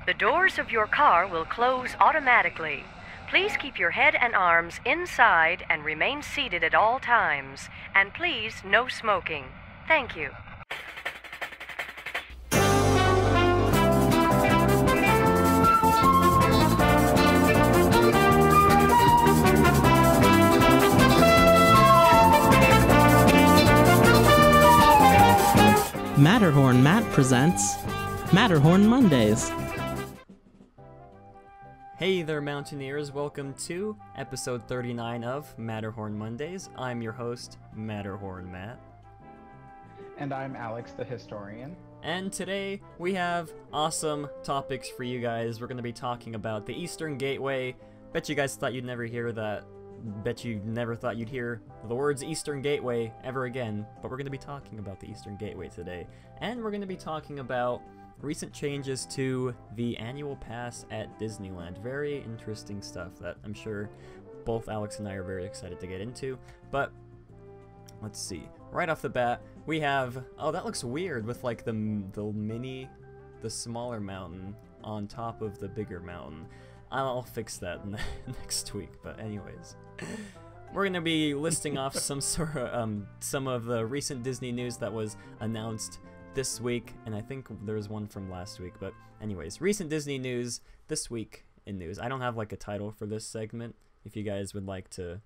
The doors of your car will close automatically. Please keep your head and arms inside and remain seated at all times. And please, no smoking. Thank you. Matterhorn Matt presents Matterhorn Mondays. Hey there, Mountaineers. Welcome to episode 39 of Matterhorn Mondays. I'm your host, Matterhorn Matt. And I'm Alex, the historian. And today we have awesome topics for you guys. We're going to be talking about the Eastern Gateway. Bet you guys thought you'd never hear that. Bet you never thought you'd hear the words Eastern Gateway ever again, but we're going to be talking about the Eastern Gateway today. And we're going to be talking about recent changes to the annual pass at Disneyland. Very interesting stuff that I'm sure both Alex and I are very excited to get into. But let's see. Right off the bat, we have... Oh, that looks weird with like the smaller mountain on top of the bigger mountain. I'll fix that next week, but anyways. We're going to be listing off some of the recent Disney news that was announced this week, and I think there's one from last week, but anyways, recent Disney news this week in news. I don't have like a title for this segment. If you guys would like to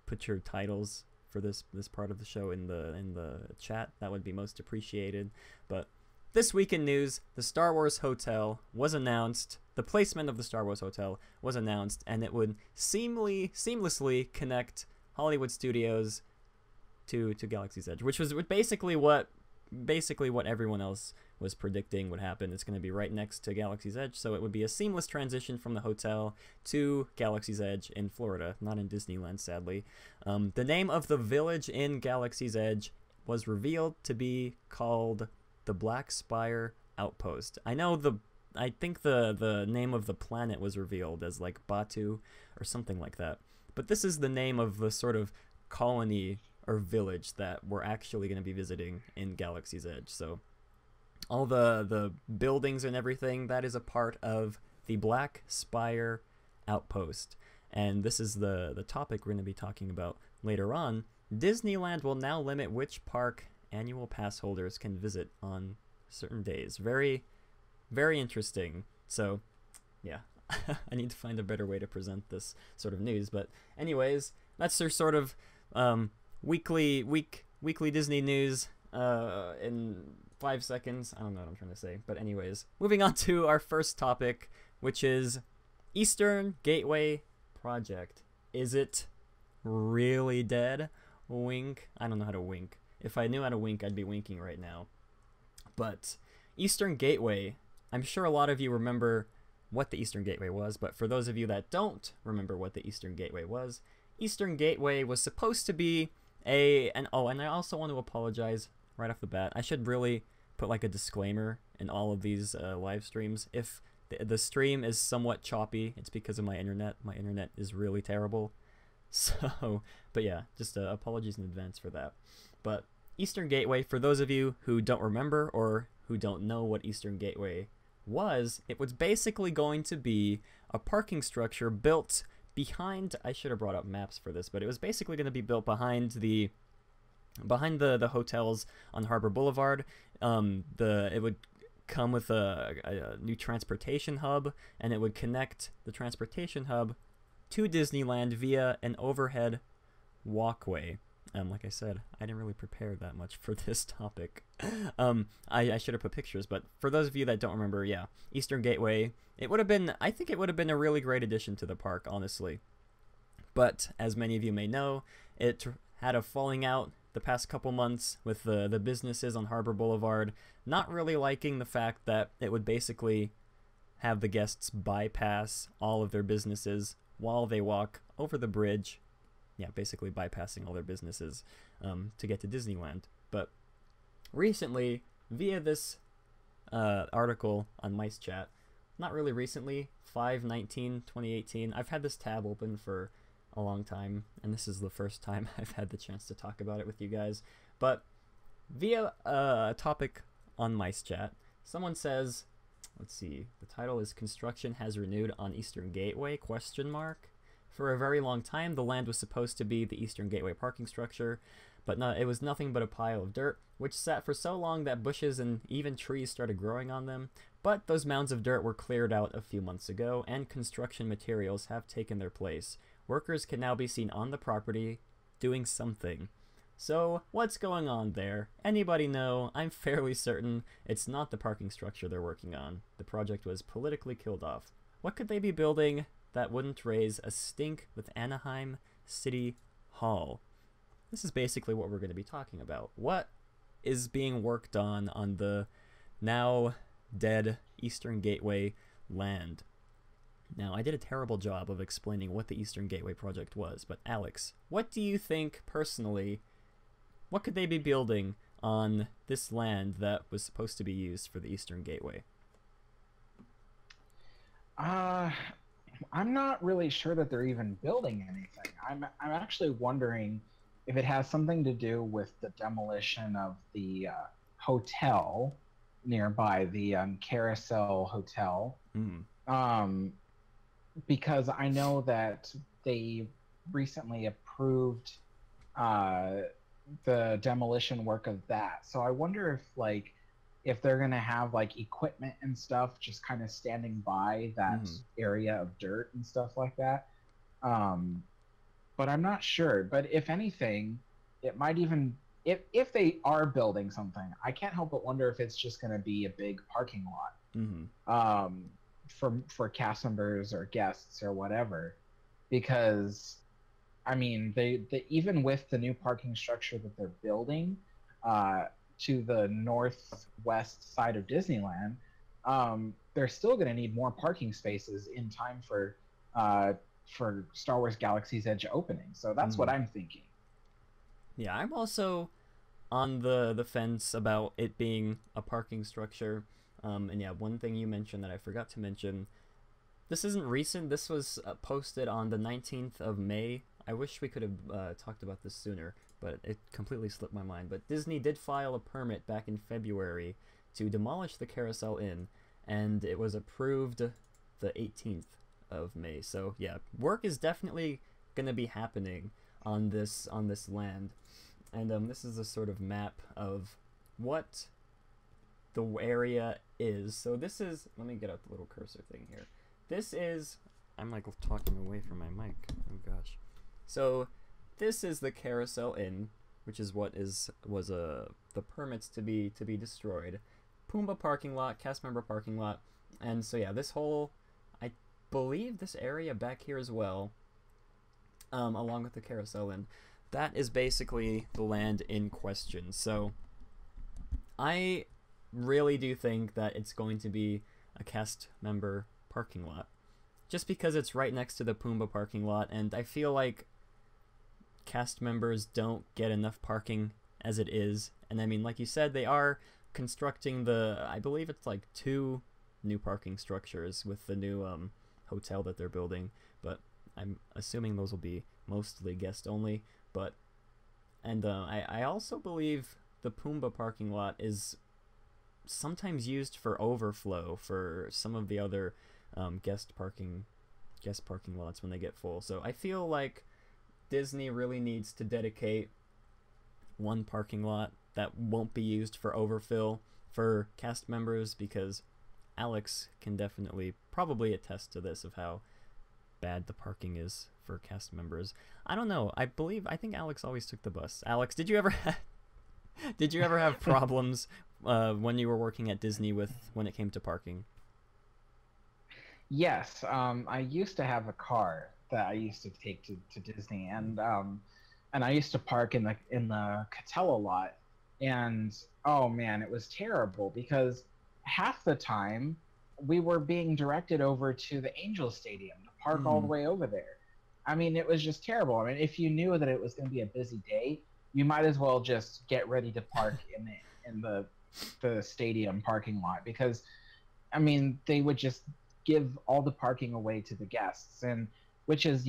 put your titles for this part of the show in the chat, that would be most appreciated. But this week in news, the Star Wars Hotel was announced. The placement of the Star Wars Hotel was announced, and it would seamlessly connect Hollywood Studios to Galaxy's Edge, which was basically what everyone else was predicting would happen. It's going to be right next to Galaxy's Edge, so it would be a seamless transition from the hotel to Galaxy's Edge in Florida, not in Disneyland, sadly. The name of the village in Galaxy's Edge was revealed to be called the Black Spire Outpost. I think the name of the planet was revealed as like Batu or something like that. But this is the name of the sort of colony or village that we're actually going to be visiting in Galaxy's Edge. So all the buildings and everything, that is a part of the Black Spire Outpost. And this is the topic we're going to be talking about later on. Disneyland will now limit which park annual pass holders can visit on certain days. Very, very interesting. So, yeah, I need to find a better way to present this sort of news. But anyways, that's their sort of weekly Disney news in 5 seconds. I don't know what I'm trying to say. But anyways, moving on to our first topic, which is Eastern Gateway Project. Is it really dead? Wink. I don't know how to wink. If I knew how to wink, I'd be winking right now. But Eastern Gateway, I'm sure a lot of you remember what the Eastern Gateway was, but for those of you that don't remember what the Eastern Gateway was, Eastern Gateway was supposed to be and I also want to apologize right off the bat. I should really put like a disclaimer in all of these live streams. If the stream is somewhat choppy, it's because of my internet. My internet is really terrible. So, but yeah, just apologies in advance for that. But Eastern Gateway, for those of you who don't remember or who don't know what Eastern Gateway was, it was basically going to be a parking structure built behind, I should have brought up maps for this, but it was basically going to be built behind the hotels on Harbor Boulevard. It would come with a new transportation hub, and it would connect the transportation hub to Disneyland via an overhead walkway. Like I said, I didn't really prepare that much for this topic. I should have put pictures, but for those of you that don't remember, yeah, Eastern Gateway, I think it would have been a really great addition to the park, honestly. But as many of you may know, it had a falling out the past couple months with the businesses on Harbor Boulevard not really liking the fact that it would basically have the guests bypass all of their businesses while they walk over the bridge. Yeah, basically bypassing all their businesses to get to Disneyland. But recently, via this article on Mice Chat, not really recently, 5/19/2018, I've had this tab open for a long time, and this is the first time I've had the chance to talk about it with you guys. But via a topic on Mice Chat, someone says, let's see. The title is "Construction Has Renewed on Eastern Gateway?" ? For a very long time, the land was supposed to be the Eastern Gateway parking structure, but it was nothing but a pile of dirt, which sat for so long that bushes and even trees started growing on them. But those mounds of dirt were cleared out a few months ago, and construction materials have taken their place. Workers can now be seen on the property doing something. So, what's going on there? Anybody know? I'm fairly certain it's not the parking structure they're working on. The project was politically killed off. What could they be building that wouldn't raise a stink with Anaheim City Hall? This is basically what we're going to be talking about. What is being worked on the now dead Eastern Gateway land? Now, I did a terrible job of explaining what the Eastern Gateway project was, but Alex, what do you think personally, what could they be building on this land that was supposed to be used for the Eastern Gateway? I'm not really sure that they're even building anything. I'm actually wondering if it has something to do with the demolition of the hotel nearby, the Carousel Hotel. Because I know that they recently approved the demolition work of that. So I wonder if they're gonna have like equipment and stuff just kind of standing by that area of dirt and stuff like that. But I'm not sure. But if anything, it might even if they are building something, I can't help but wonder if it's just gonna be a big parking lot. For cast members or guests or whatever, because I mean they even with the new parking structure that they're building to the northwest side of Disneyland, they're still going to need more parking spaces in time for Star Wars Galaxy's Edge opening. So that's what I'm thinking. Yeah, I'm also on the fence about it being a parking structure. And yeah, one thing you mentioned that I forgot to mention, this isn't recent. This was posted on the 19th of May. I wish we could have talked about this sooner, but it completely slipped my mind. But Disney did file a permit back in February to demolish the Carousel Inn, and it was approved the 18th of May. So yeah, work is definitely going to be happening on this land. And this is a sort of map of what the area is. So this is, let me get out the little cursor thing here. This is, I'm like talking away from my mic. Oh gosh. So this is the Carousel Inn, which is what was the permits to be destroyed. Pumbaa parking lot, cast member parking lot, and so yeah, this whole, I believe this area back here as well, along with the Carousel Inn, that is basically the land in question. So I really do think that it's going to be a cast member parking lot, just because it's right next to the Pumbaa parking lot, and I feel like cast members don't get enough parking as it is. And I mean, like you said, they are constructing I believe it's like 2 new parking structures with the new hotel that they're building, but I'm assuming those will be mostly guest only. But I also believe the Pumbaa parking lot is sometimes used for overflow for some of the other guest parking lots when they get full. So I feel like Disney really needs to dedicate one parking lot that won't be used for overfill for cast members, because Alex can definitely probably attest to this, of how bad the parking is for cast members. I don't know. I think Alex always took the bus. Alex, did you ever have problems when you were working at Disney when it came to parking? Yes, I used to have a car that I used to take to Disney, and I used to park in the Catella lot, and oh man, it was terrible, because half the time we were being directed over to the Angel Stadium to park all the way over there. I mean, it was just terrible. I mean, if you knew that it was going to be a busy day, you might as well just get ready to park in the stadium parking lot, because I mean, they would just give all the parking away to the guests, and which is,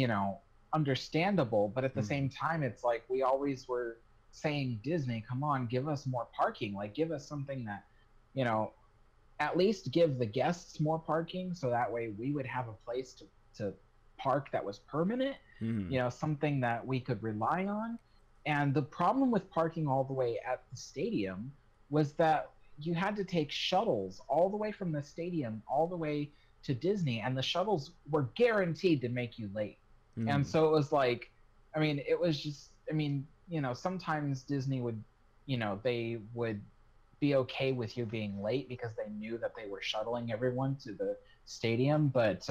understandable, but at the same time, it's like we always were saying, Disney, come on, give us more parking, like give us something that, at least give the guests more parking, so that way we would have a place to park that was permanent, something that we could rely on. And the problem with parking all the way at the stadium was that you had to take shuttles all the way from the stadium all the way to Disney, and the shuttles were guaranteed to make you late. And so it was like, I mean, it was just, I mean, sometimes Disney would, they would be okay with you being late because they knew that they were shuttling everyone to the stadium. But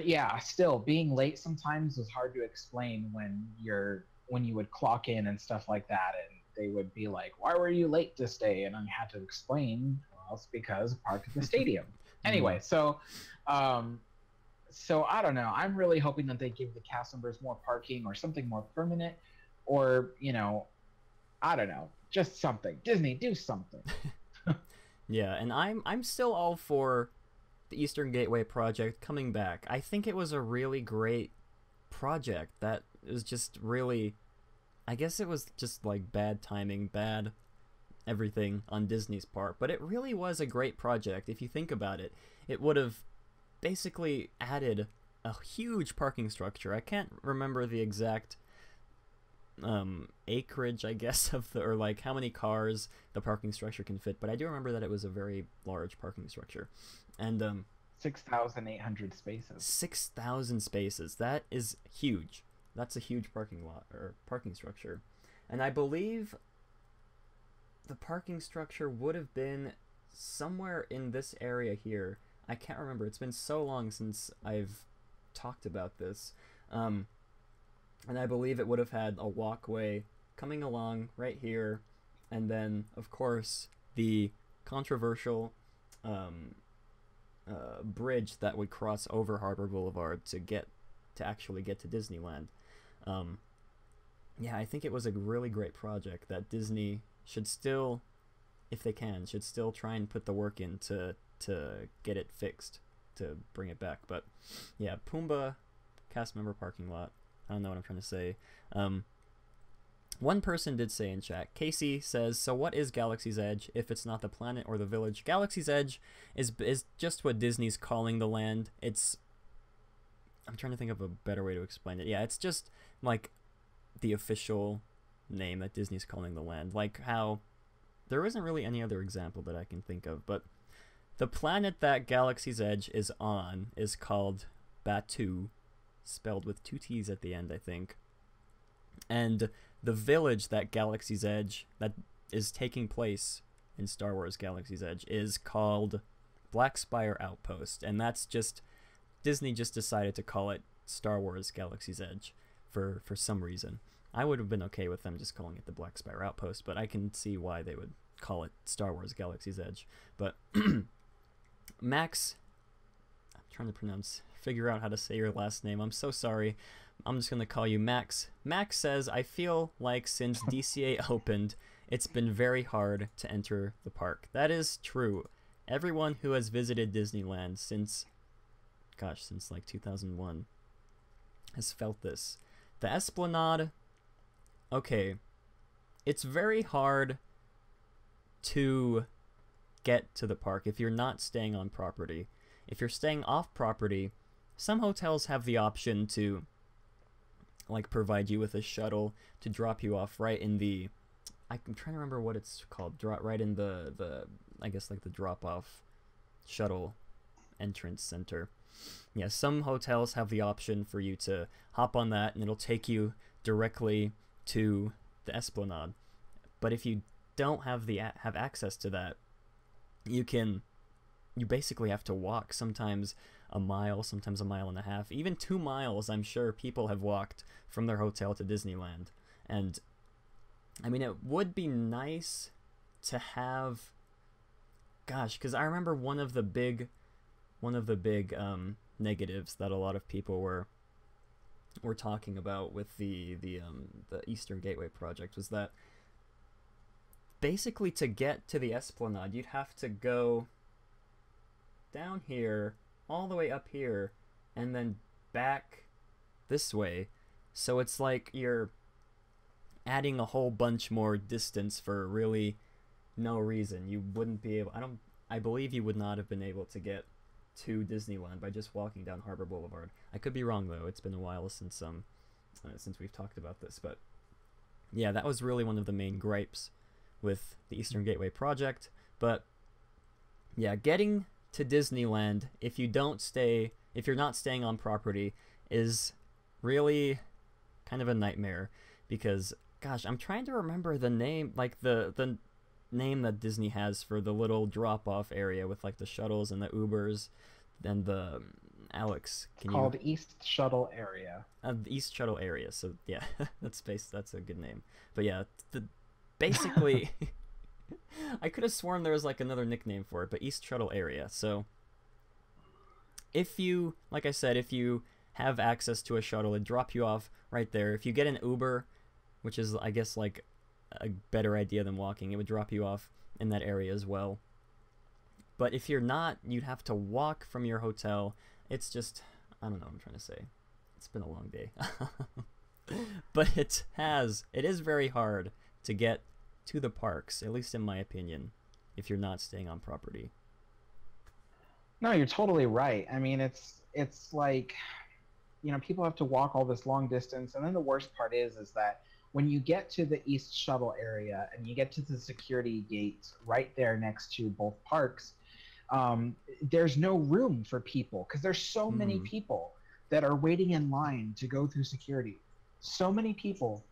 yeah, still being late sometimes was hard to explain when you would clock in and stuff like that, and they would be like, "Why were you late this day?" And I had to explain, well, it's because I parked at the stadium. Anyway, so I don't know. I'm really hoping that they give the cast members more parking or something more permanent, or I don't know, just something. Disney, do something. Yeah, and I'm still all for the Eastern Gateway project coming back. I think it was a really great project that was just really, I guess it was just like bad timing, bad everything on Disney's part, but it really was a great project. If you think about it, it would have basically added a huge parking structure. I can't remember the exact acreage, I guess, of or like how many cars the parking structure can fit, but I do remember that it was a very large parking structure. And 6,800 spaces. 6,000 spaces. That is huge. That's a huge parking lot or parking structure. And I believe the parking structure would have been somewhere in this area here. I can't remember. It's been so long since I've talked about this. And I believe it would have had a walkway coming along right here. And then, of course, the controversial bridge that would cross over Harbor Boulevard to actually get to Disneyland. Yeah, I think it was a really great project that Disney should still, if they can, should still try and put the work in to get it fixed, to bring it back. But yeah, Pumbaa cast member parking lot. I don't know what I'm trying to say. One person did say in chat, Casey says, so what is Galaxy's Edge if it's not the planet or the village? Galaxy's Edge is just what Disney's calling the land. I'm trying to think of a better way to explain it. Yeah, it's just like the official name that Disney's calling the land. Like how there isn't really any other example that I can think of, but the planet that Galaxy's Edge is on is called Batuu, spelled with 2 T's at the end, I think. And the village that Galaxy's Edge, that is taking place in Star Wars Galaxy's Edge, is called Black Spire Outpost. And that's just, Disney just decided to call it Star Wars Galaxy's Edge for some reason. I would have been okay with them just calling it the Black Spire Outpost, but I can see why they would call it Star Wars Galaxy's Edge. But Max, I'm trying to figure out how to say your last name. I'm so sorry. I'm just going to call you Max. Max says, I feel like since DCA opened, it's been very hard to enter the park. That is true. Everyone who has visited Disneyland since like 2001 has felt this. The Esplanade, okay, it's very hard to get to the park if you're not staying on property. If you're staying off property, some hotels have the option to like provide you with a shuttle to drop you off right in the, I'm trying to remember what it's called, right in the I guess like the drop off shuttle entrance center. Yeah, some hotels have the option for you to hop on that and it'll take you directly to the Esplanade. But if you don't have access to that, you basically have to walk, sometimes a mile, sometimes a mile and a half, even 2 miles. I'm sure people have walked from their hotel to Disneyland. And I mean, it would be nice to have, gosh, because I remember one of the big negatives that a lot of people were talking about with the Eastern Gateway project was that basically to get to the Esplanade, you'd have to go down here, all the way up here, and then back this way. So it's like you're adding a whole bunch more distance for really no reason. You wouldn't be able, I believe you would not have been able to get to Disneyland by just walking down Harbor Boulevard. I could be wrong though. It's been a while since we've talked about this, but yeah, that was really one of the main gripes with the Eastern Gateway project. But yeah, getting to Disneyland if you're not staying on property is really kind of a nightmare, because gosh, I'm trying to remember the name, like the name that Disney has for the little drop-off area with like the shuttles and the Ubers and the Alex. Called East Shuttle Area. The East Shuttle Area. So yeah, that's a good name. But yeah, basically, I could have sworn there was like another nickname for it, but East Shuttle Area. So if you, like I said, if you have access to a shuttle, it'd drop you off right there. If you get an Uber, which is I guess like a better idea than walking, it would drop you off in that area as well. But if you're not, you'd have to walk from your hotel. It's just, I don't know what I'm trying to say. It's been a long day. But it is very hard to get to the parks, at least in my opinion, if you're not staying on property. No, you're totally right. I mean, it's like, people have to walk all this long distance, and then the worst part is that when you get to the East Shuttle area and you get to the security gates right there next to both parks, there's no room for people because there's so many people that are waiting in line to go through security. So many people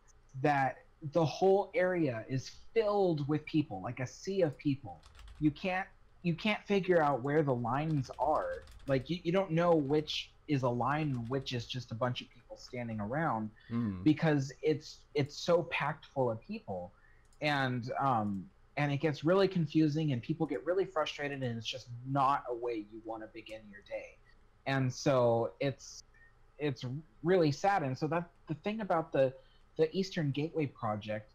that the whole area is filled with people, like a sea of people. You can't figure out where the lines are. Like you don't know which is a line and which is just a bunch of people standing around because it's so packed full of people, and it gets really confusing and people get really frustrated, and it's just not a way you want to begin your day. And so it's really sad. And so that the thing about the Eastern Gateway project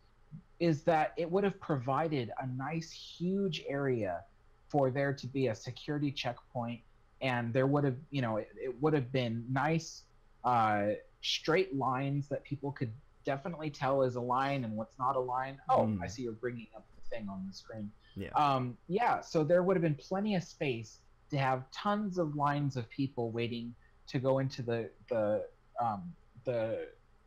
is that it would have provided a nice huge area for there to be a security checkpoint, and there would have, it would have been nice straight lines that people could definitely tell is a line and what's not a line. I see you're bringing up the thing on the screen. So there would have been plenty of space to have tons of lines of people waiting to go into the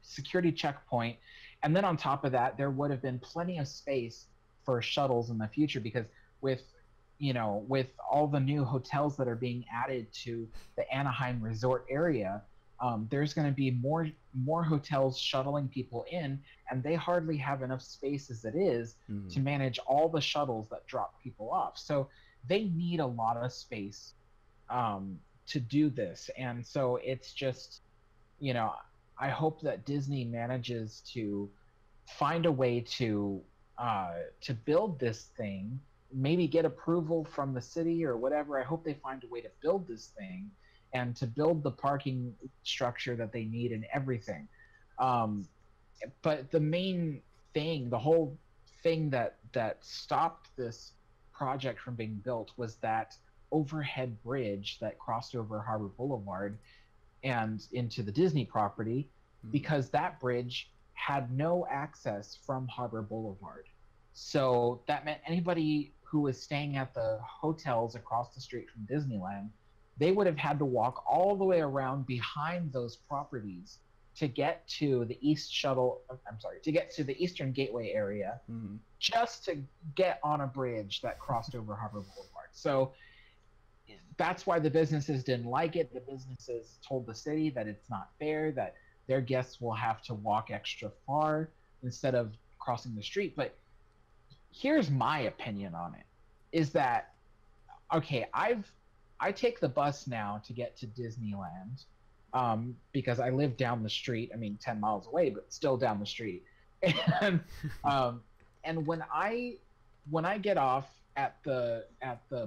security checkpoint. And then on top of that, there would have been plenty of space for shuttles in the future, because with all the new hotels that are being added to the Anaheim resort area, there's going to be more hotels shuttling people in, and they hardly have enough space as it is to manage all the shuttles that drop people off. So they need a lot of space to do this. And so it's just, I hope that Disney manages to find a way to build this thing, maybe get approval from the city or whatever. I hope they find a way to build this thing and to build the parking structure that they need and everything. But the main thing, the whole thing that stopped this project from being built was that overhead bridge that crossed over Harbor Boulevard and into the Disney property, because that bridge had no access from Harbor Boulevard. So that meant anybody who was staying at the hotels across the street from Disneyland, they would have had to walk all the way around behind those properties to get to the to get to the Eastern Gateway area, just to get on a bridge that crossed over Harbor Boulevard. So that's why the businesses didn't like it. The businesses told the city that it's not fair, that their guests will have to walk extra far instead of crossing the street. But here's my opinion on it, is that, okay, I take the bus now to get to Disneyland, because I live down the street. I mean, 10 miles away, but still down the street. And when I get off at the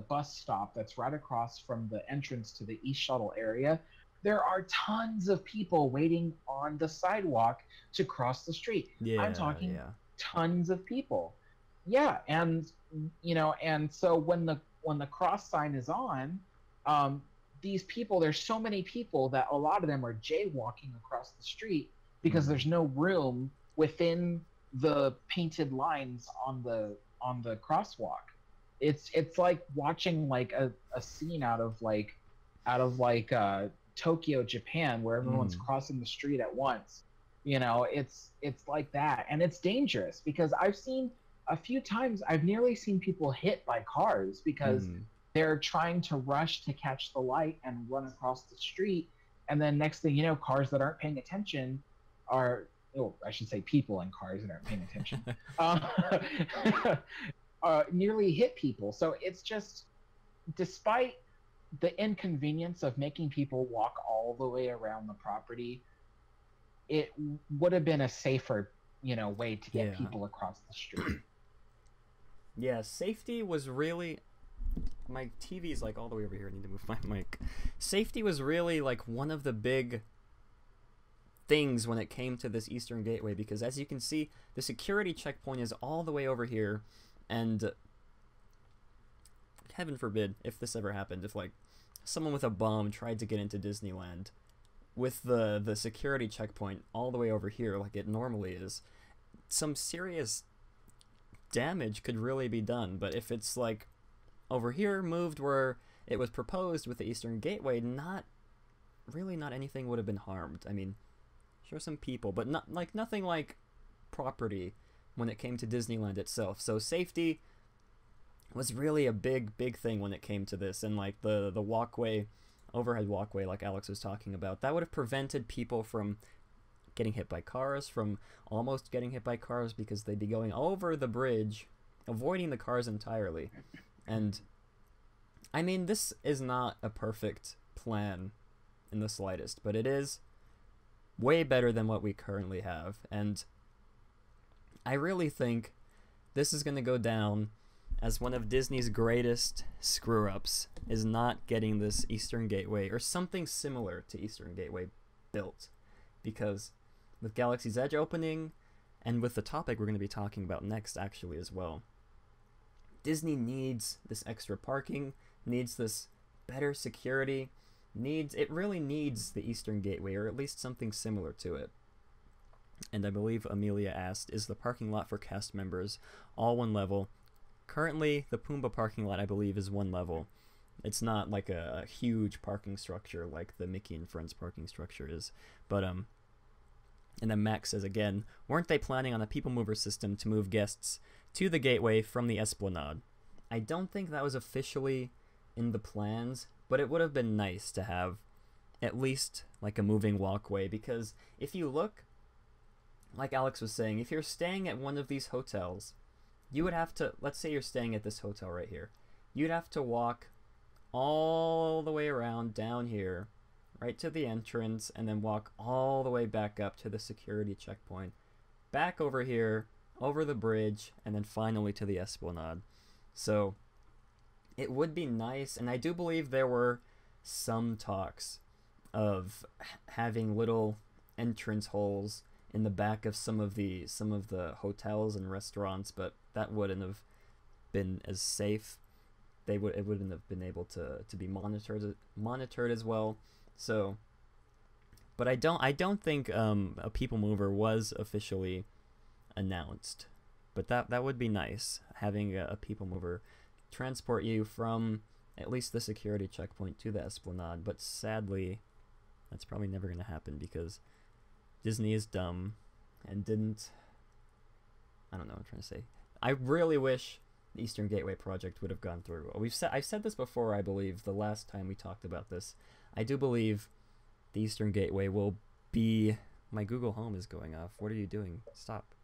bus stop that's right across from the entrance to the East Shuttle area, there are tons of people waiting on the sidewalk to cross the street. I'm talking tons of people. Yeah, and so when the cross sign is on, these people, there's so many people that a lot of them are jaywalking across the street because there's no room within the painted lines on the crosswalk. It's like watching like a scene out of Tokyo, Japan, where everyone's crossing the street at once. It's like that, and it's dangerous because I've seen a few times. I've nearly seen people hit by cars because they're trying to rush to catch the light and run across the street, and then next thing you know, cars that aren't paying attention are, oh, I should say people in cars that aren't paying attention, nearly hit people. So it's just, despite the inconvenience of making people walk all the way around the property, it would have been a safer, way to get people across the street. Yeah, safety was really... My TV's like all the way over here. I need to move my mic. Safety was really like one of the big things when it came to this Eastern Gateway, because as you can see, the security checkpoint is all the way over here, and heaven forbid if this ever happened, if like someone with a bomb tried to get into Disneyland with the security checkpoint all the way over here like it normally is, some serious damage could really be done. But if it's like over here, moved where it was proposed with the Eastern Gateway, not anything would have been harmed. I mean, sure, some people, but nothing like property when it came to Disneyland itself. So safety was really a big thing when it came to this, and like the walkway, overhead walkway, like Alex was talking about, that would have prevented people from getting hit by cars, from almost getting hit by cars, because they'd be going over the bridge, avoiding the cars entirely. And I mean, this is not a perfect plan in the slightest, but it is way better than what we currently have. And I really think this is going to go down as one of Disney's greatest screw-ups, is not getting this Eastern Gateway or something similar to Eastern Gateway built. Because with Galaxy's Edge opening, and with the topic we're going to be talking about next actually as well, Disney needs this extra parking, needs this better security, it really needs the Eastern Gateway, or at least something similar to it. And I believe Amelia asked, is the parking lot for cast members all one level? Currently, the Pumbaa parking lot, I believe, is one level. It's not like a huge parking structure like the Mickey and Friends parking structure is. But, and then Max says again, weren't they planning on a people mover system to move guests to the gateway from the Esplanade? I don't think that was officially in the plans, but it would have been nice to have at least like a moving walkway, because if you look, like Alex was saying, if you're staying at one of these hotels, you would have to, let's say you're staying at this hotel right here, you'd have to walk all the way around down here, right to the entrance, and then walk all the way back up to the security checkpoint, back over here, over the bridge, and then finally to the Esplanade. So it would be nice, and I do believe there were some talks of having little entrance holes in the back of some of the hotels and restaurants, but that wouldn't have been as safe. It wouldn't have been able to be monitored as well. So, but I don't think a people mover was officially announced, but that would be nice, having a people mover transport you from at least the security checkpoint to the Esplanade. But sadly, that's probably never going to happen, because Disney is dumb and didn't, I don't know what I'm trying to say. I really wish the Eastern Gateway project would have gone through. I've said this before, I believe, the last time we talked about this. I do believe the Eastern Gateway will be... My Google Home is going off. What are you doing? Stop.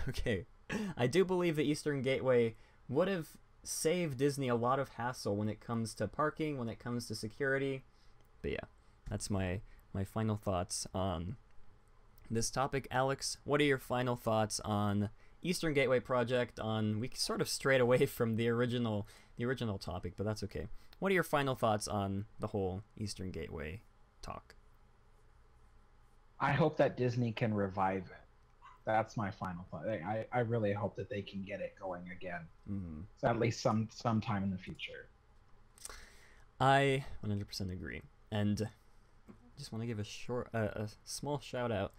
Okay. I do believe the Eastern Gateway would have saved Disney a lot of hassle when it comes to parking, when it comes to security. But yeah, that's my final thoughts on this topic. Alex, what are your final thoughts on Eastern Gateway project? We sort of strayed away from the original topic, but that's okay. What are your final thoughts on the whole Eastern Gateway talk? I hope that Disney can revive it. That's my final thought. I really hope that they can get it going again. So at least sometime in the future. I 100% agree. And just want to give a small shout out.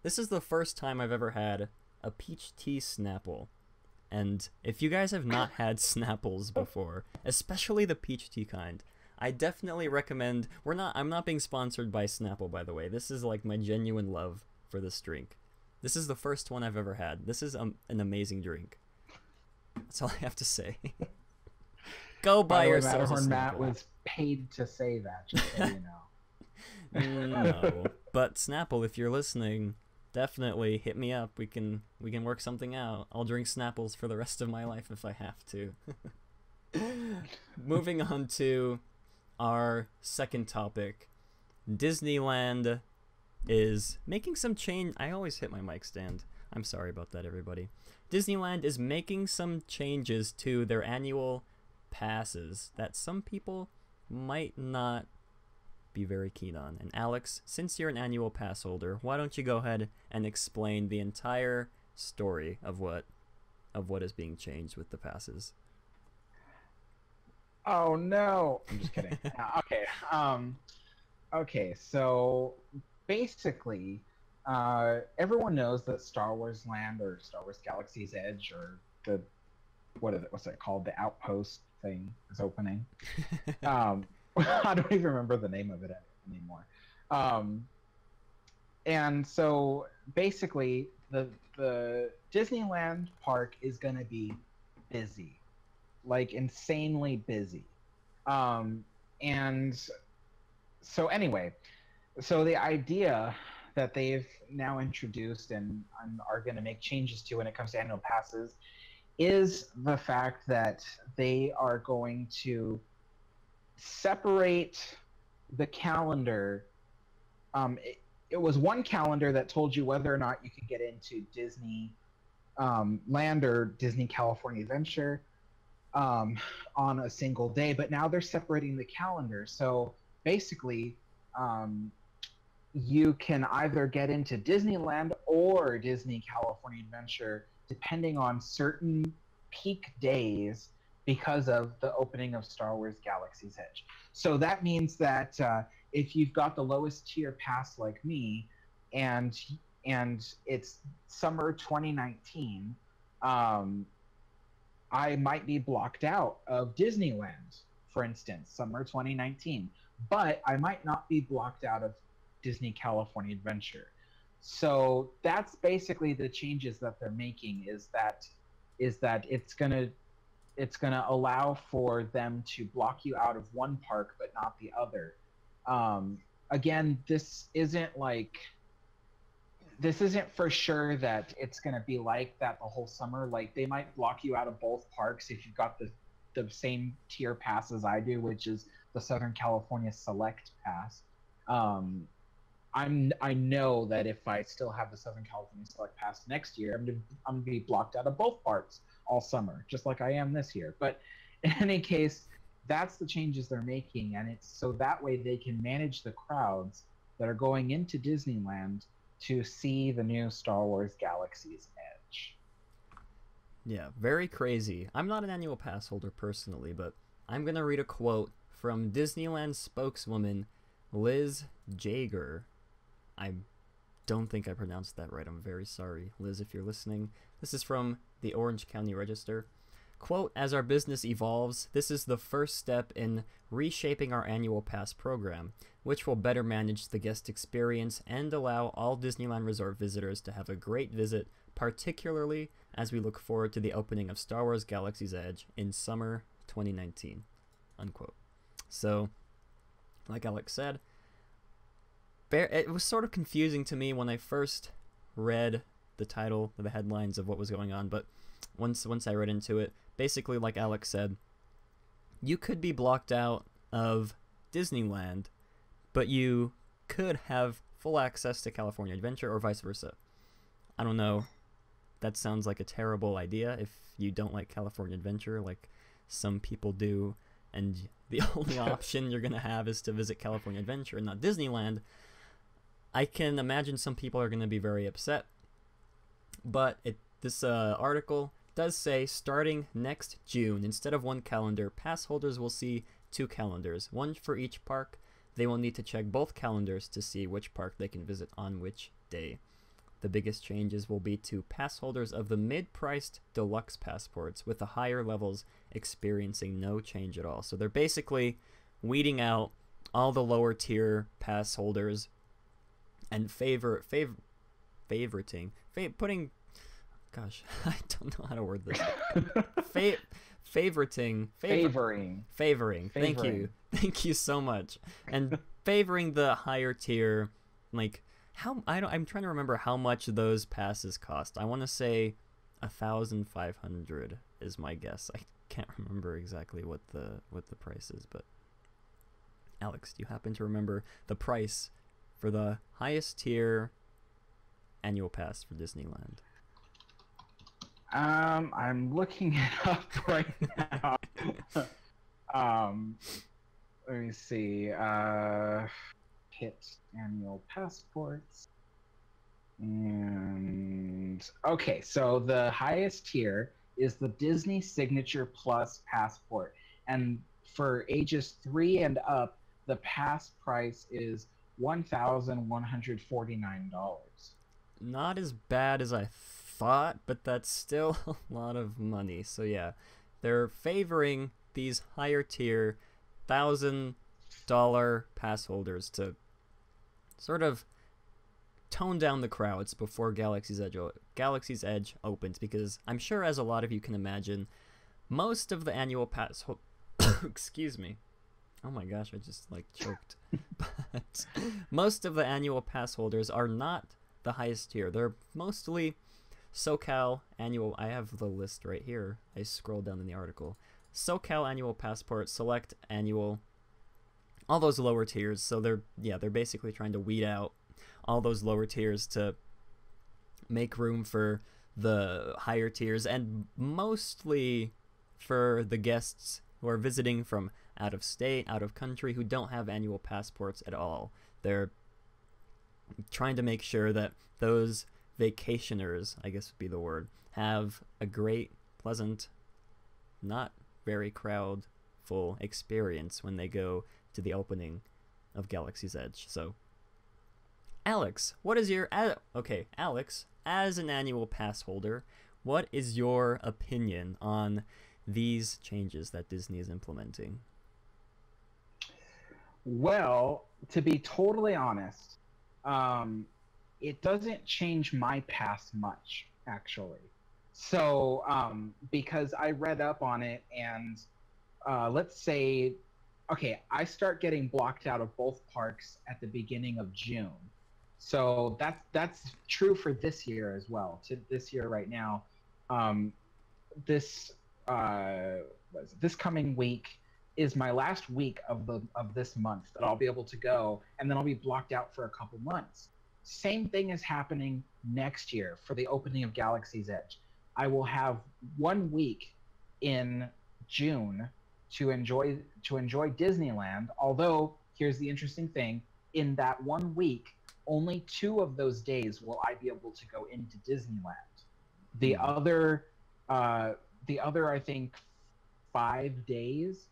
This is the first time I've ever had a peach tea Snapple, And if you guys have not had Snapples before, especially the peach tea kind, I definitely recommend. I'm not being sponsored by Snapple, by the way. This is like my genuine love for this drink. This is the first one I've ever had. This is an amazing drink. That's all I have to say. Go buy yourself a Snapple. Matt was paid to say that, just so you know. No, but Snapple, if you're listening, definitely hit me up. We can work something out. I'll drink Snapples for the rest of my life if I have to. Moving on to our second topic. Disneyland is making some change. I always hit my mic stand. I'm sorry about that, everybody. Disneyland is making some changes to their annual passes that some people might not be very keen on. And Alex, since you're an annual pass holder, why don't you go ahead and explain the entire story of what is being changed with the passes? Oh no! I'm just kidding. Okay. Okay. So basically, everyone knows that Star Wars Land or Star Wars Galaxy's Edge or what's it called? The Outpost thing is opening. I don't even remember the name of it anymore. And so basically, the Disneyland park is going to be busy, like insanely busy. And so anyway, so the idea that they've now introduced and are going to make changes to when it comes to annual passes is the fact that they are going to separate the calendar. It was one calendar that told you whether or not you could get into Disney Land or Disney California Adventure on a single day, but now they're separating the calendar. So basically, you can either get into Disneyland or Disney California Adventure depending on certain peak days because of the opening of Star Wars Galaxy's Edge. So that means that if you've got the lowest tier pass like me, and it's summer 2019, I might be blocked out of Disneyland, for instance, summer 2019, but I might not be blocked out of Disney California Adventure. So that's basically the changes that they're making, is that it's gonna allow for them to block you out of one park but not the other. Again, this isn't for sure that it's gonna be like that the whole summer. Like, they might block you out of both parks if you've got the same tier pass as I do, which is the Southern California Select Pass. I know that if I still have the Southern California Select Pass next year, I'm gonna be blocked out of both parks all summer, just like I am this year. But in any case, that's the changes they're making, and it's so that way they can manage the crowds that are going into Disneyland to see the new Star Wars Galaxy's Edge. Yeah, very crazy. I'm not an annual pass holder personally, but I'm gonna read a quote from Disneyland spokeswoman Liz Jaeger. I don't think I pronounced that right. I'm very sorry, Liz, if you're listening. This is from the Orange County Register. Quote, "As our business evolves, this is the first step in reshaping our annual pass program, which will better manage the guest experience and allow all Disneyland Resort visitors to have a great visit, particularly as we look forward to the opening of Star Wars Galaxy's Edge in summer 2019. Unquote. So, like Alex said, it was sort of confusing to me when I first read the title, the headlines of what was going on, but once I read into it, basically, like Alex said, you could be blocked out of Disneyland, but you could have full access to California Adventure or vice versa. I don't know. That sounds like a terrible idea if you don't like California Adventure, like some people do, and the only option you're going to have is to visit California Adventure and not Disneyland. I can imagine some people are going to be very upset, but this article does say starting next June, instead of one calendar, pass holders will see two calendars, one for each park. They will need to check both calendars to see which park they can visit on which day. The biggest changes will be to pass holders of the mid-priced deluxe passports, with the higher levels experiencing no change at all. So they're basically weeding out all the lower tier pass holders and favoriting, gosh, I don't know how to word this. Favoring. Thank you so much. And favoring the higher tier, like I'm trying to remember how much those passes cost. I want to say 1,500 is my guess. I can't remember exactly what the price is, but Alex, do you happen to remember the price for the highest tier annual pass for Disneyland? I'm looking it up right now. Let me see. Hit annual passports. And okay, so the highest tier is the Disney Signature Plus passport, and for ages 3 and up, the pass price is $1,149. Not as bad as I thought, but that's still a lot of money. So yeah, they're favoring these higher tier $1,000 pass holders to sort of tone down the crowds before Galaxy's Edge opens, because I'm sure, as a lot of you can imagine, most of the annual pass excuse me. Oh my gosh, I just choked. But most of the annual pass holders are not the highest tier. They're mostly SoCal annual. I have the list right here. I scrolled down in the article. SoCal annual passport, select annual, all those lower tiers. So they're basically trying to weed out all those lower tiers to make room for the higher tiers, and mostly for the guests who are visiting from out of state, out of country, who don't have annual passports at all. They're trying to make sure that those vacationers, I guess would be the word, have a great, pleasant, not very crowd-full experience when they go to the opening of Galaxy's Edge. So, Alex, what is your... okay, Alex, as an annual pass holder, what is your opinion on these changes that Disney is implementing? Well, to be totally honest, it doesn't change my pass much, actually. So, because I read up on it, and let's say, okay, I start getting blocked out of both parks at the beginning of June. So that's true for this year as well. To this year right now, this coming week is my last week of this month that I'll be able to go, and then I'll be blocked out for a couple months. Same thing is happening next year for the opening of Galaxy's Edge. I will have 1 week in June to enjoy Disneyland. Although, here's the interesting thing: in that 1 week, only 2 of those days will I be able to go into Disneyland. The other, I think, 5 days,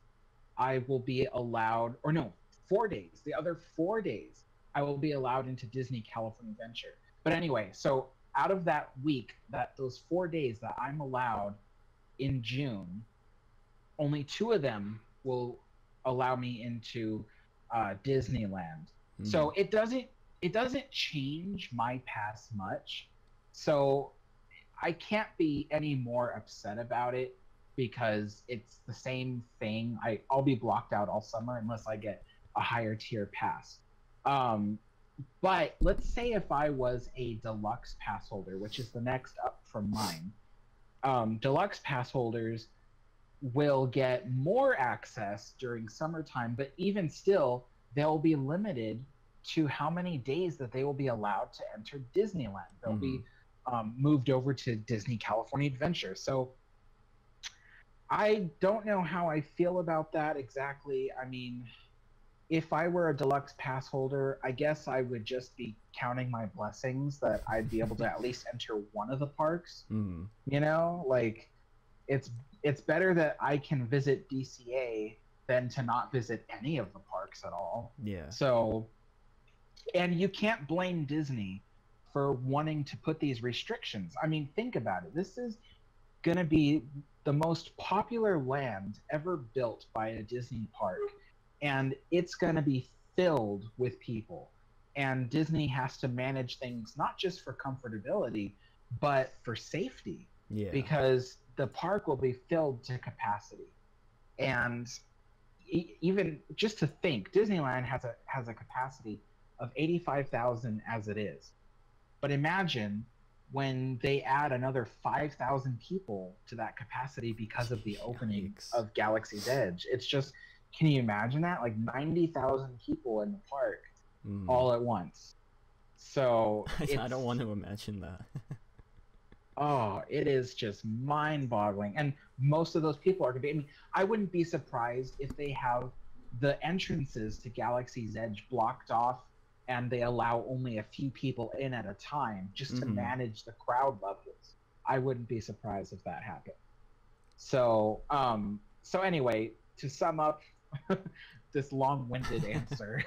I will be allowed, or no, 4 days. The other 4 days, I will be allowed into Disney California Adventure. But anyway, so out of that week, those 4 days that I'm allowed in June, only 2 of them will allow me into Disneyland. So it doesn't change my pass much. So I can't be any more upset about it, because it's the same thing. I'll be blocked out all summer unless I get a higher tier pass. But let's say if I was a deluxe pass holder, which is the next up from mine, deluxe pass holders will get more access during summertime, but even still, they'll be limited to how many days that they will be allowed to enter Disneyland. They'll be moved over to Disney California Adventure. So I don't know how I feel about that exactly. I mean, if I were a deluxe pass holder, I guess I would just be counting my blessings that I'd be able to at least enter one of the parks. You know, like it's better that I can visit DCA than to not visit any of the parks at all. Yeah. So, and you can't blame Disney for wanting to put these restrictions. I mean, think about it. This is going to be the most popular land ever built by a Disney park, and it's going to be filled with people. And Disney has to manage things not just for comfortability, but for safety. Yeah. Because the park will be filled to capacity. And even just to think, Disneyland has a capacity of 85,000 as it is. But imagine when they add another 5,000 people to that capacity because of the opening of Galaxy's Edge. It's just, can you imagine that? Like 90,000 people in the park all at once. So I don't want to imagine that. Oh, it is just mind-boggling. And most of those people are going to be, I mean, I wouldn't be surprised if they have the entrances to Galaxy's Edge blocked off and they allow only a few people in at a time just to manage the crowd levels. I wouldn't be surprised if that happened. So anyway, to sum up this long-winded answer,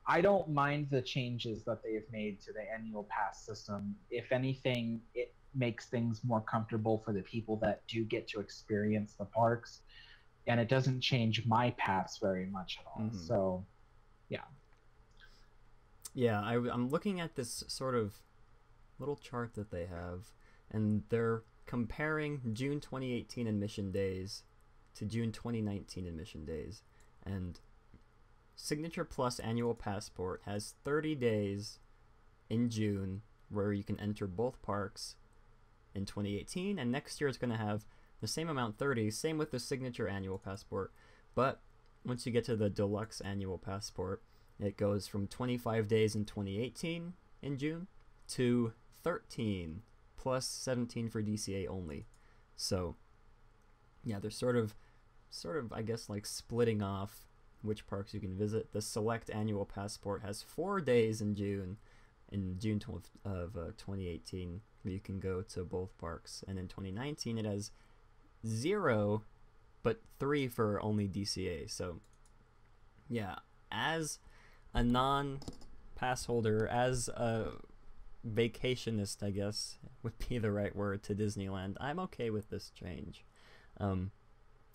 I don't mind the changes that they've made to the annual pass system. If anything, it makes things more comfortable for the people that do get to experience the parks, and it doesn't change my pass very much at all. So, yeah. Yeah, I'm looking at this sort of little chart that they have, and they're comparing June 2018 admission days to June 2019 admission days, and Signature Plus Annual Passport has 30 days in June where you can enter both parks in 2018, and next year it's going to have the same amount, 30, same with the Signature Annual Passport, but once you get to the Deluxe Annual Passport, it goes from 25 days in 2018 in June to 13 plus 17 for DCA only. So yeah, they're sort of I guess like splitting off which parks you can visit. The Select Annual Passport has 4 days in June of 2018 where you can go to both parks, and in 2019 it has 0 but 3 for only DCA. So yeah, as a non-pass holder, as a vacationist, I guess would be the right word, to Disneyland, I'm okay with this change.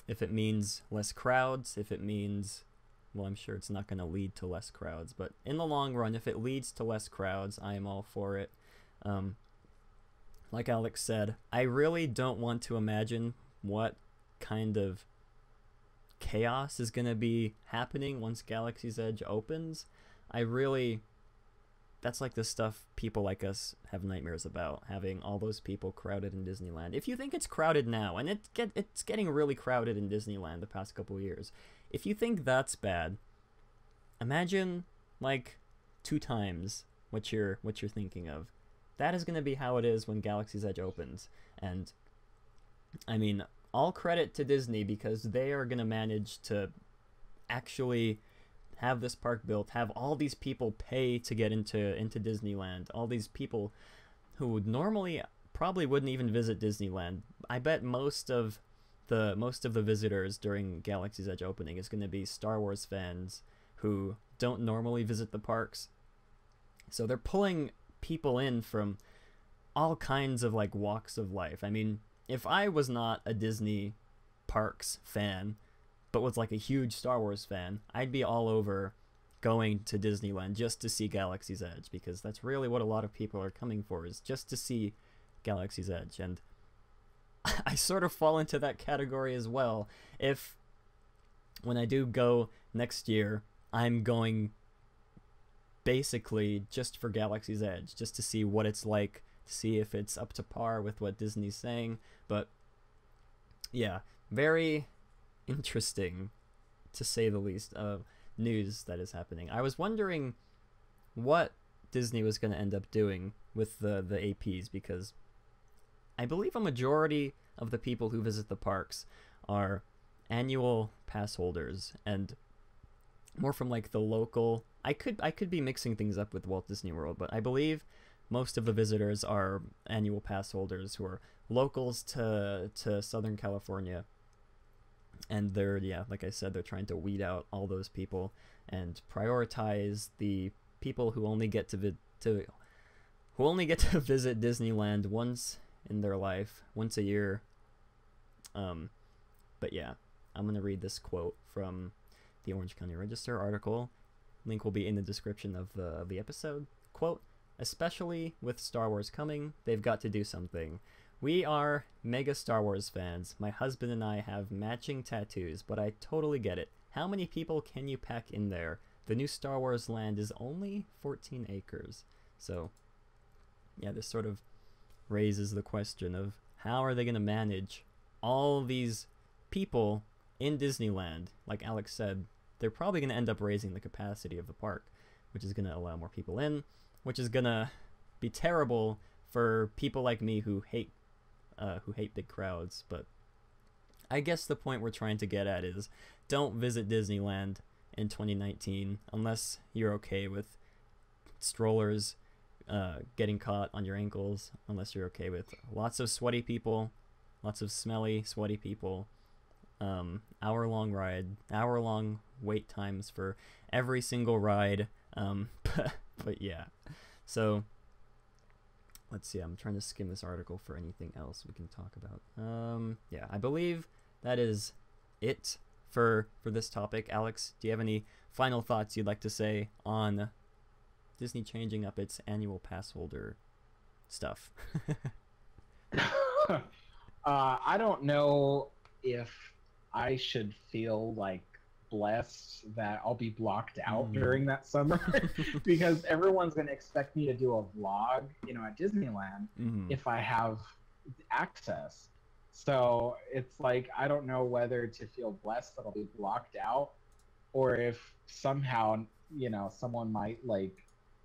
If it means less crowds, if it means, well, I'm sure it's not going to lead to less crowds, but in the long run, if it leads to less crowds, I am all for it. Like Alex said, I really don't want to imagine what kind of chaos is going to be happening once Galaxy's Edge opens. That's like the stuff people like us have nightmares about, having all those people crowded in Disneyland. If you think it's crowded now, and it's getting really crowded in Disneyland the past couple of years, if you think that's bad, imagine like 2 times what you're thinking of. That is going to be how it is when Galaxy's Edge opens. And I mean, all credit to Disney, because they are going to manage to actually have this park built, have all these people pay to get into Disneyland, all these people who would normally probably wouldn't even visit Disneyland. I bet most of the visitors during Galaxy's Edge opening is going to be Star Wars fans who don't normally visit the parks. So they're pulling people in from all kinds of like walks of life. I mean, if I was not a Disney parks fan, but was like a huge Star Wars fan, I'd be all over going to Disneyland just to see Galaxy's Edge, because that's really what a lot of people are coming for, is just to see Galaxy's Edge. And I sort of fall into that category as well. If when I do go next year, I'm going basically just for Galaxy's Edge, just to see what it's like, to see if it's up to par with what Disney's saying. But yeah, very interesting, to say the least, news that is happening. I was wondering what Disney was going to end up doing with the APs, because I believe a majority of the people who visit the parks are annual pass holders, and more from like the local. I could be mixing things up with Walt Disney World, but I believe most of the visitors are annual pass holders who are locals to Southern California. And they're, yeah, like I said, they're trying to weed out all those people and prioritize the people who only get to who only get to visit Disneyland once in their life, once a year. But yeah, I'm gonna read this quote from the Orange County Register article. Link will be in the description of the episode. Quote, especially with Star Wars coming, they've got to do something. We are mega Star Wars fans. My husband and I have matching tattoos, but I totally get it. How many people can you pack in there? The new Star Wars land is only 14 acres. So, yeah, this sort of raises the question of how are they going to manage all these people in Disneyland? Like Alex said, they're probably going to end up raising the capacity of the park, which is going to allow more people in, which is going to be terrible for people like me who hate big crowds. But I guess the point we're trying to get at is don't visit Disneyland in 2019 unless you're okay with strollers getting caught on your ankles, unless you're okay with lots of sweaty people, lots of smelly, sweaty people, hour-long wait times for every single ride. But yeah, so let's see, I'm trying to skim this article for anything else we can talk about. Yeah, I believe that is it for this topic. Alex, do you have any final thoughts you'd like to say on Disney changing up its annual pass holder stuff? I don't know if I should feel like blessed that I'll be blocked out during that summer because everyone's going to expect me to do a vlog, at Disneyland if I have access. So it's like, I don't know whether to feel blessed that I'll be blocked out or if somehow, someone might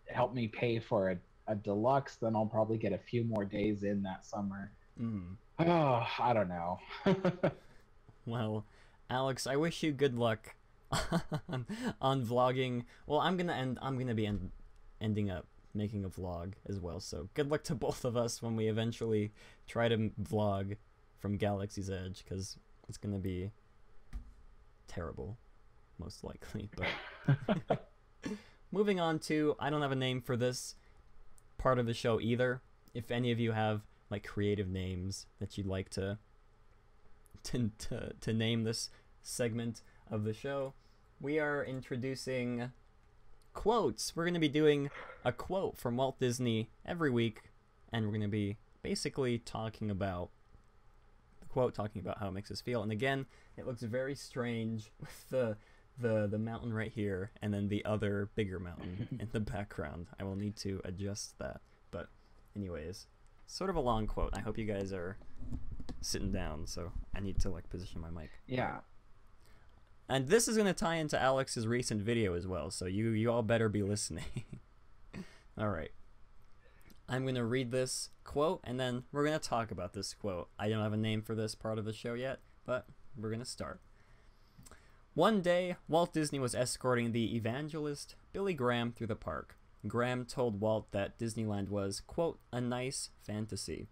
help me pay for a deluxe, then I'll probably get a few more days in that summer. Oh, I don't know. Well, Alex, I wish you good luck on vlogging. Well, I'm gonna be ending up making a vlog as well. So good luck to both of us when we eventually try to vlog from Galaxy's Edge, because it's gonna be terrible, most likely. But moving on to, I don't have a name for this part of the show either. If any of you have creative names that you'd like to name this segment of the show, we are introducing quotes. We're going to be doing a quote from Walt Disney every week, and we're going to be basically talking about the quote, talking about how it makes us feel. And again, it looks very strange with the mountain right here and then the other bigger mountain in the background. I will need to adjust that. But anyways, sort of a long quote. I hope you guys are sitting down, so I need to position my mic. Yeah. And this is going to tie into Alex's recent video as well, so you all better be listening. All right. I'm going to read this quote, and then we're going to talk about this quote. I don't have a name for this part of the show yet, but we're going to start. One day, Walt Disney was escorting the evangelist Billy Graham through the park. Graham told Walt that Disneyland was, quote, a nice fantasy.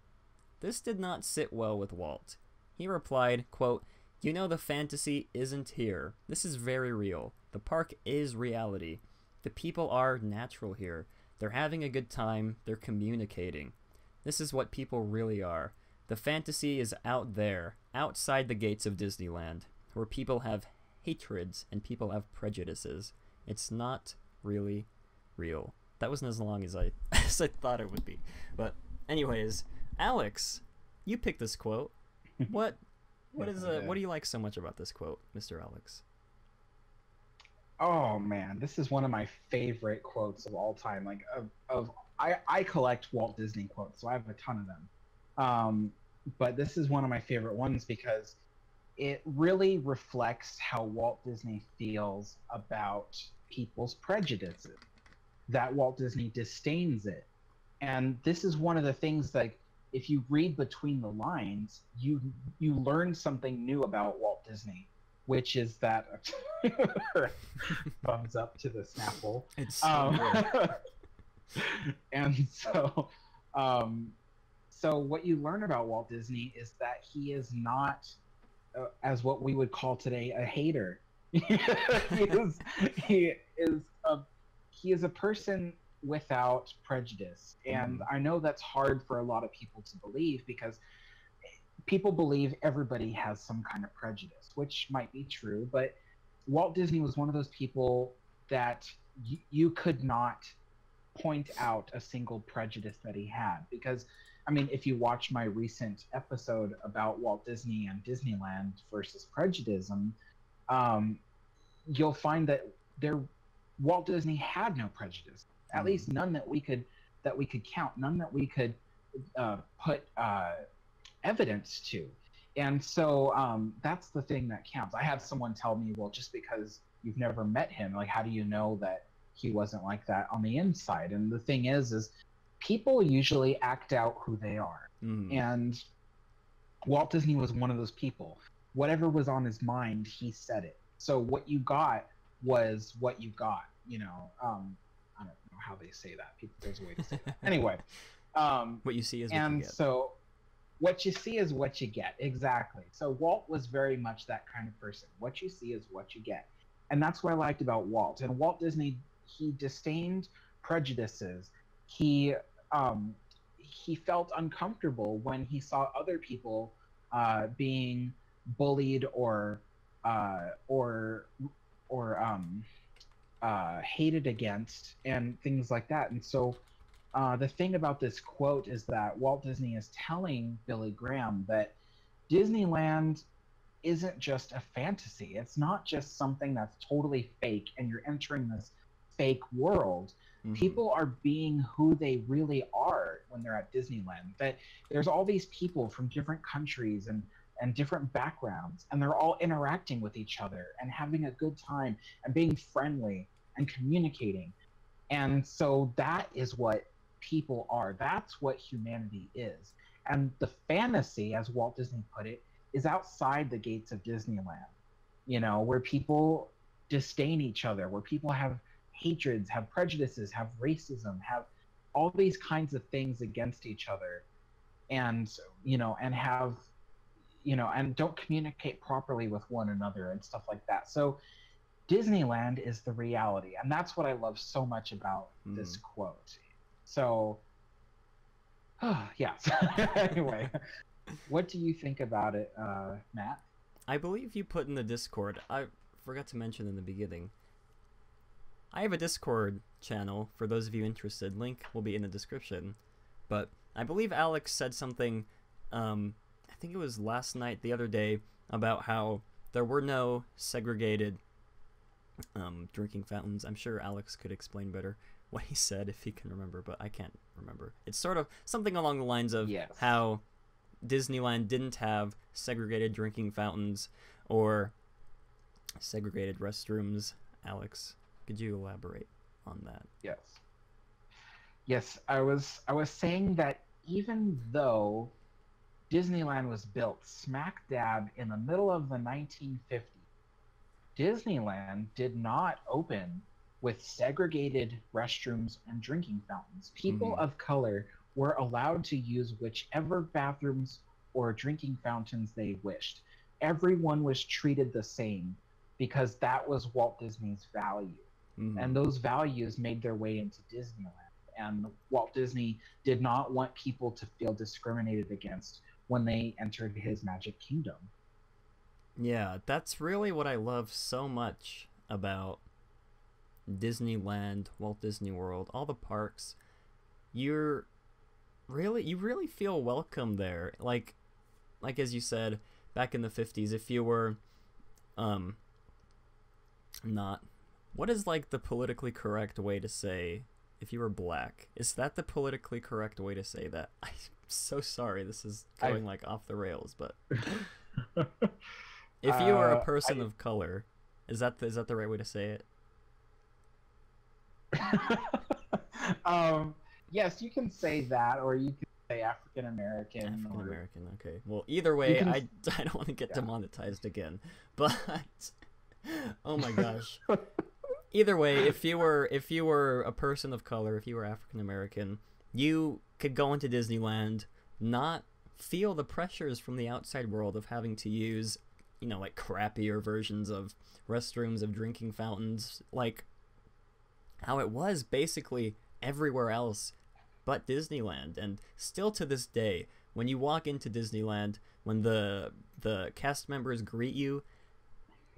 This did not sit well with Walt. He replied, quote, you know the fantasy isn't here. This is very real. The park is reality. The people are natural here. They're having a good time. They're communicating. This is what people really are. The fantasy is out there, outside the gates of Disneyland, where people have hatreds and people have prejudices. It's not really real. That wasn't as long as I thought it would be. But anyways, Alex, you picked this quote. What do you like so much about this quote, Mr. Alex? Oh man, this is one of my favorite quotes of all time. I collect Walt Disney quotes, so I have a ton of them. But this is one of my favorite ones because it really reflects how Walt Disney feels about people's prejudices. That Walt Disney disdains it. And this is one of the things if you read between the lines, you learn something new about Walt Disney, which is that thumbs up to the Snapple. It's so good. And so what you learn about Walt Disney is that he is not, as what we would call today, a hater. He is a person without prejudice. And I know that's hard for a lot of people to believe, because people believe everybody has some kind of prejudice, which might be true, but Walt Disney was one of those people that you could not point out a single prejudice that he had. Because, I mean, if you watch my recent episode about Walt Disney and Disneyland versus prejudice, you'll find that Walt Disney had no prejudice, at least none that we could count, none that we could put evidence to. And so that's the thing that counts. I had someone tell me, well, just because you've never met him, like, how do you know that he wasn't like that on the inside? And the thing is people usually act out who they are. And Walt Disney was one of those people. Whatever was on his mind, he said it. So what you got was what you got, you know. I don't know how they say that. There's a way to say that. Anyway. What you see is what you get. And so what you see is what you get. Exactly. So Walt was very much that kind of person. What you see is what you get. And that's what I liked about Walt. And Walt Disney, he disdained prejudices. He felt uncomfortable when he saw other people being bullied or hated against and things like that. And so the thing about this quote is that Walt Disney is telling Billy Graham that Disneyland isn't just a fantasy. It's not just something that's totally fake and you're entering this fake world. People are being who they really are when they're at Disneyland. That there's all these people from different countries and different backgrounds, and they're all interacting with each other and having a good time and being friendly and communicating. And so that is what people are. That's what humanity is. And the fantasy, as Walt Disney put it, is outside the gates of Disneyland, you know, where people disdain each other, where people have hatreds, have prejudices, have racism, have all these kinds of things against each other, and, you know, and have, you know, and don't communicate properly with one another and stuff like that. So Disneyland is the reality. And that's what I love so much about this quote. So, yes. Anyway, what do you think about it, Matt? I believe you put in the Discord, I forgot to mention in the beginning, I have a Discord channel for those of you interested. Link will be in the description. But I believe Alex said something, I think it was last night, the other day, about how there were no segregated drinking fountains. I'm sure Alex could explain better what he said if he can remember, but I can't remember. It's sort of something along the lines of how Disneyland didn't have segregated drinking fountains or segregated restrooms. Alex, could you elaborate on that? Yes, I was saying that even though Disneyland was built smack dab in the middle of the 1950s, Disneyland did not open with segregated restrooms and drinking fountains. People of color were allowed to use whichever bathrooms or drinking fountains they wished. Everyone was treated the same because that was Walt Disney's value. And those values made their way into Disneyland. And Walt Disney did not want people to feel discriminated against when they entered his Magic Kingdom. Yeah, that's really what I love so much about Disneyland, Walt Disney World, all the parks. You really feel welcome there. Like as you said, back in the 50s, if you were not, what is like the politically correct way to say if you were black? Is that the politically correct way to say that? I'm so sorry, this is going like off the rails, but if you are a person of color, is that the right way to say it? Yes, you can say that, or you can say African American. African American, okay. Well, either way, I don't want to get demonetized again, but oh my gosh. Either way, if you were a person of color, if you were African American, you could go into Disneyland, not feel the pressures from the outside world of having to use, you know, like crappier versions of restrooms, of drinking fountains, like how it was basically everywhere else but Disneyland. And still to this day, when you walk into Disneyland, when the cast members greet you,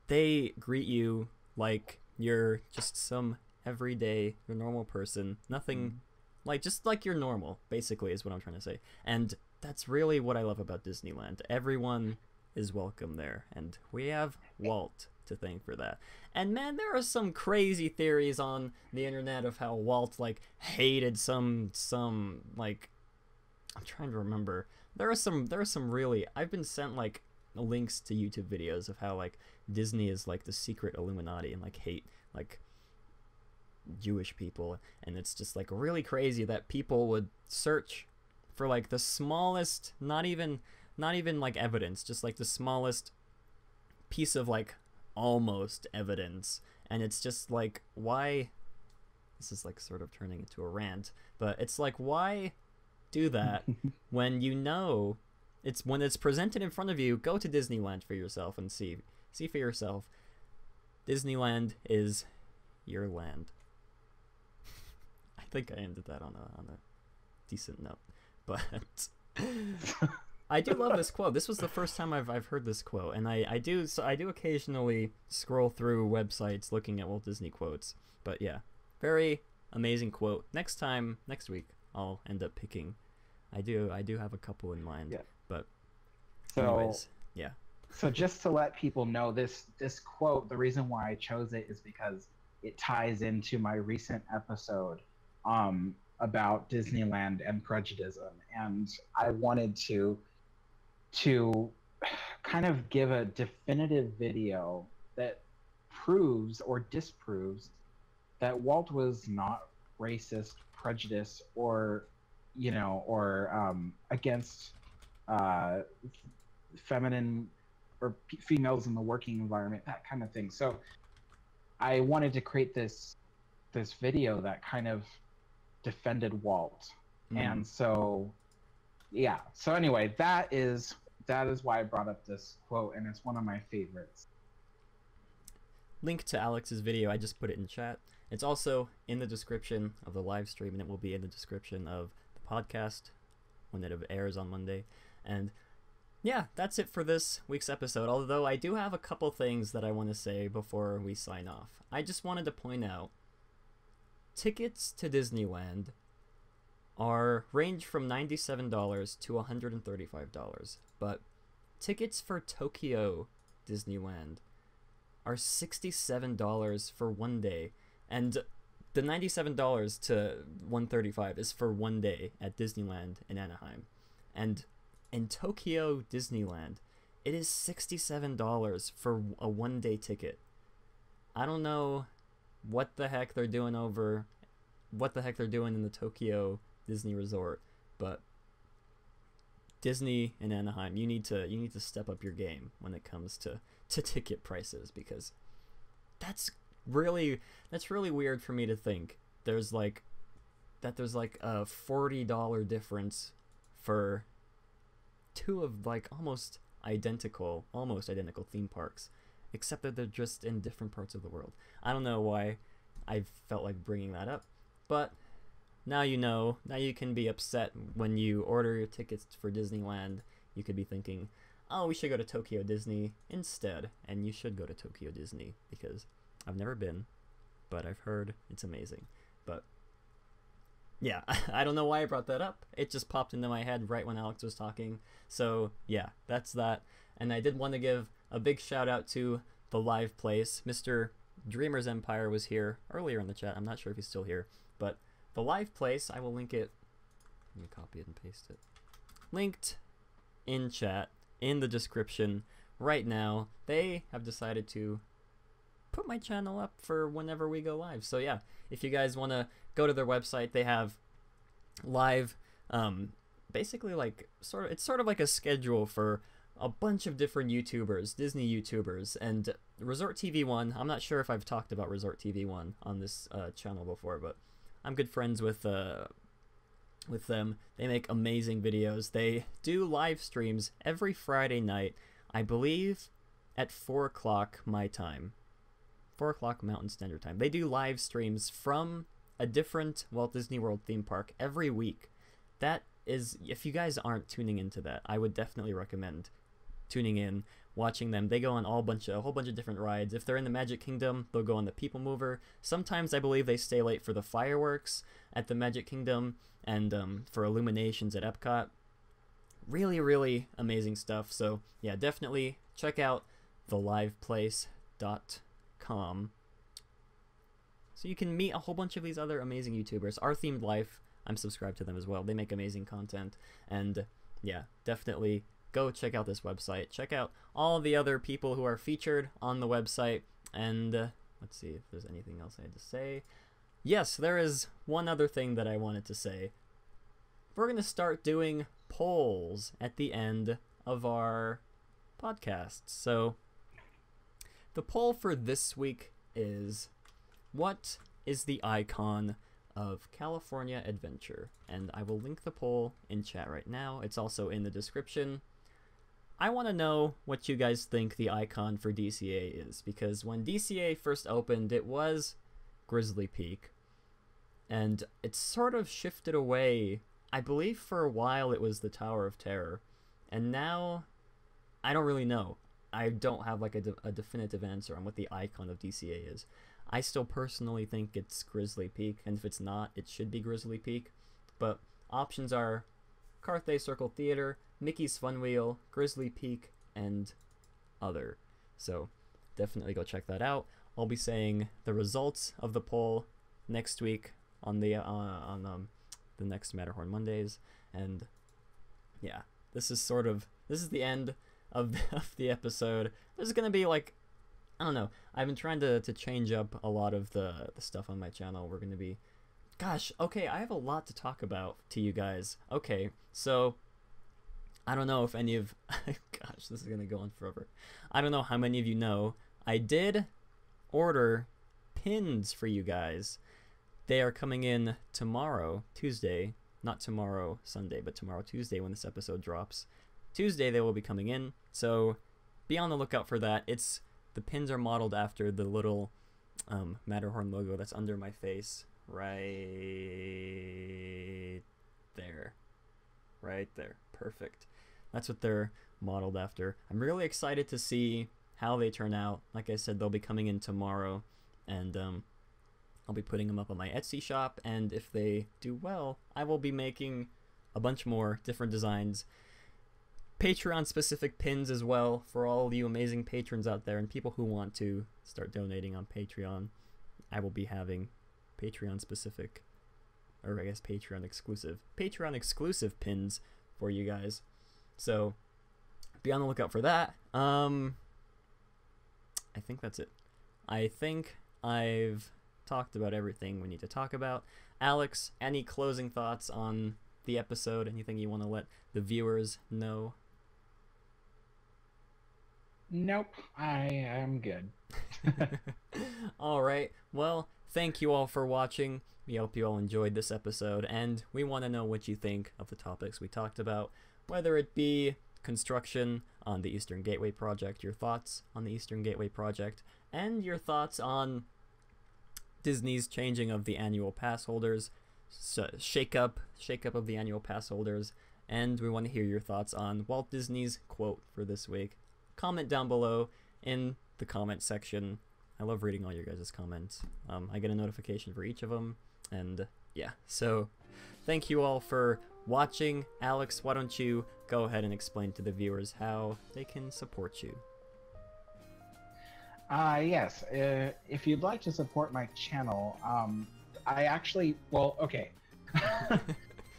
they greet you like you're just some everyday, your normal person. Nothing, like, just like you're normal, basically, is what I'm trying to say. And that's really what I love about Disneyland. Everyone is welcome there, and we have Walt to thank for that. And man, there are some crazy theories on the internet of how Walt, like, hated some like, I'm trying to remember. There are some really, I've been sent, like, links to YouTube videos of how, like, Disney is, like, the secret Illuminati and, like, hate, like, Jewish people. And it's just, like, really crazy that people would search for, like, the smallest, not even like evidence, just like the smallest piece of, like, almost evidence. And it's just like, why, this is, like, sort of turning into a rant, but it's like, why do that when you know it's, when it's presented in front of you? Go to Disneyland for yourself and see for yourself. Disneyland is your land. I think I ended that on a decent note, but I do love this quote. This was the first time I've heard this quote, and I do occasionally scroll through websites looking at Walt Disney quotes. But yeah, very amazing quote. Next week, I'll end up picking. I do have a couple in mind. Yeah. But so, anyways, yeah. So just to let people know, this quote, the reason why I chose it is because it ties into my recent episode about Disneyland and prejudice, and I wanted to kind of give a definitive video that proves or disproves that Walt was not racist, prejudiced, or against feminine or females in the working environment, that kind of thing. So I wanted to create this video that kind of defended Walt. And so yeah, so anyway, that is why I brought up this quote, and it's one of my favorites. Link to Alex's video, I just put it in chat. It's also in the description of the live stream, and it will be in the description of the podcast when it airs on Monday. And yeah, that's it for this week's episode, although I do have a couple things that I want to say before we sign off. I just wanted to point out, tickets to Disneyland range from $97 to $135, but tickets for Tokyo Disneyland are $67 for one day, and the $97 to $135 is for one day at Disneyland in Anaheim. And in Tokyo Disneyland, it is $67 for a one-day ticket. I don't know what the heck they're doing in the Tokyo Disney Resort, but Disney in Anaheim, you need to step up your game when it comes to ticket prices, because that's really weird for me to think there's like a $40 difference for two of, like, almost identical theme parks, except that they're just in different parts of the world. I don't know why I felt like bringing that up, but now you know. Now you can be upset when you order your tickets for Disneyland. You could be thinking, oh, we should go to Tokyo Disney instead, and you should go to Tokyo Disney, because I've never been, but I've heard it's amazing. But yeah, I don't know why I brought that up. It just popped into my head right when Alex was talking. So yeah, that's that. And I did want to give a big shout out to the live place. Mr. Dreamer's Empire was here earlier in the chat. I'm not sure if he's still here, but the live place, I will link it. Let me copy it and paste it. Linked in chat, in the description right now. They have decided to put my channel up for whenever we go live. So yeah, if you guys want to go to their website, they have live, basically, like, it's sort of like a schedule for a bunch of different YouTubers, Disney YouTubers, and Resort TV 1. I'm not sure if I've talked about Resort TV 1 on this channel before, but I'm good friends with them. They make amazing videos. They do live streams every Friday night, I believe at 4 o'clock my time. 4 o'clock Mountain Standard Time. They do live streams from a different Walt Disney World theme park every week. That is, if you guys aren't tuning into that, I would definitely recommend tuning in, watching them. They go on a whole bunch of different rides. If they're in the Magic Kingdom, they'll go on the People Mover. Sometimes I believe they stay late for the fireworks at the Magic Kingdom and for illuminations at Epcot. Really, really amazing stuff. So yeah, definitely check out theliveplace.com so you can meet a whole bunch of these other amazing YouTubers. Our Themed Life, I'm subscribed to them as well. They make amazing content, and yeah, definitely go check out this website. Check out all the other people who are featured on the website, and let's see if there's anything else I had to say. Yes, there is one other thing that I wanted to say. We're going to start doing polls at the end of our podcast. So the poll for this week is, what is the icon of California Adventure? And I will link the poll in chat right now. It's also in the description. I want to know what you guys think the icon for DCA is, because when DCA first opened, it was Grizzly Peak, and it sort of shifted away. I believe for a while it was the Tower of Terror, and now I don't really know. I don't have like a definitive answer on what the icon of DCA is. I still personally think it's Grizzly Peak, and if it's not, it should be Grizzly Peak. But options are Carthay Circle Theater, Mickey's Fun Wheel, Grizzly Peak, and other. So definitely go check that out. I'll be saying the results of the poll next week on the next Matterhorn Mondays. And yeah, this is the end of the episode. There's gonna be like, I don't know, I've been trying to change up a lot of the stuff on my channel. We're gonna be, gosh, okay, I have a lot to talk about to you guys. Okay, so I don't know if any of, gosh, this is gonna go on forever. I don't know how many of you know, I did order pins for you guys. They are coming in tomorrow, Tuesday, not tomorrow, Sunday, but tomorrow, Tuesday, when this episode drops. Tuesday they will be coming in, so be on the lookout for that. The pins are modeled after the little Matterhorn logo that's under my face, right there. Right there. Perfect. That's what they're modeled after. I'm really excited to see how they turn out. Like I said, they'll be coming in tomorrow, and I'll be putting them up on my Etsy shop, and if they do well, I will be making a bunch more different designs. Patreon-specific pins as well for all you amazing patrons out there and people who want to start donating on Patreon. I will be having Patreon-specific, or I guess Patreon-exclusive pins for you guys. So be on the lookout for that. I think that's it. I think I've talked about everything we need to talk about. Alex, any closing thoughts on the episode? Anything you want to let the viewers know? Nope, I am good. All right. Well, thank you all for watching. We hope you all enjoyed this episode, and we want to know what you think of the topics we talked about, whether it be construction on the Eastern Gateway project, your thoughts on the Eastern Gateway project, and your thoughts on Disney's changing of the annual pass holders, shake up of the annual pass holders, and we want to hear your thoughts on Walt Disney's quote for this week. Comment down below in the comment section. I love reading all your guys' comments. I get a notification for each of them, and yeah, so thank you all for watching. Alex, why don't you go ahead and explain to the viewers how they can support you? Yes, if you'd like to support my channel, I actually, well, okay.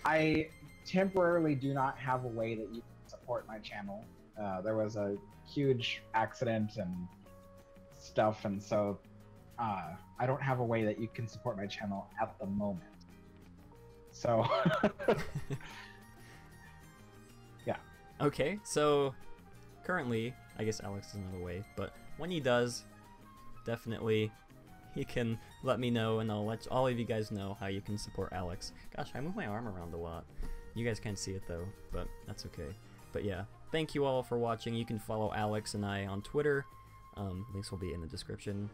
I temporarily do not have a way that you can support my channel. There was a huge accident and stuff, and so I don't have a way that you can support my channel at the moment. So, yeah. Okay, so currently, I guess Alex doesn't have a way, but when he does, definitely he can let me know, and I'll let all of you guys know how you can support Alex. Gosh, I move my arm around a lot. You guys can't see it though, but that's okay. But yeah, thank you all for watching. You can follow Alex and I on Twitter. Links will be in the description.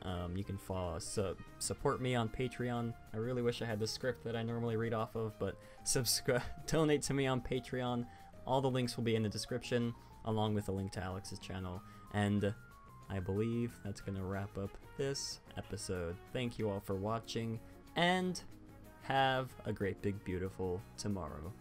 You can support me on Patreon. I really wish I had the script that I normally read off of, but donate to me on Patreon. All the links will be in the description, along with a link to Alex's channel. And I believe that's going to wrap up this episode. Thank you all for watching, and have a great, big, beautiful tomorrow.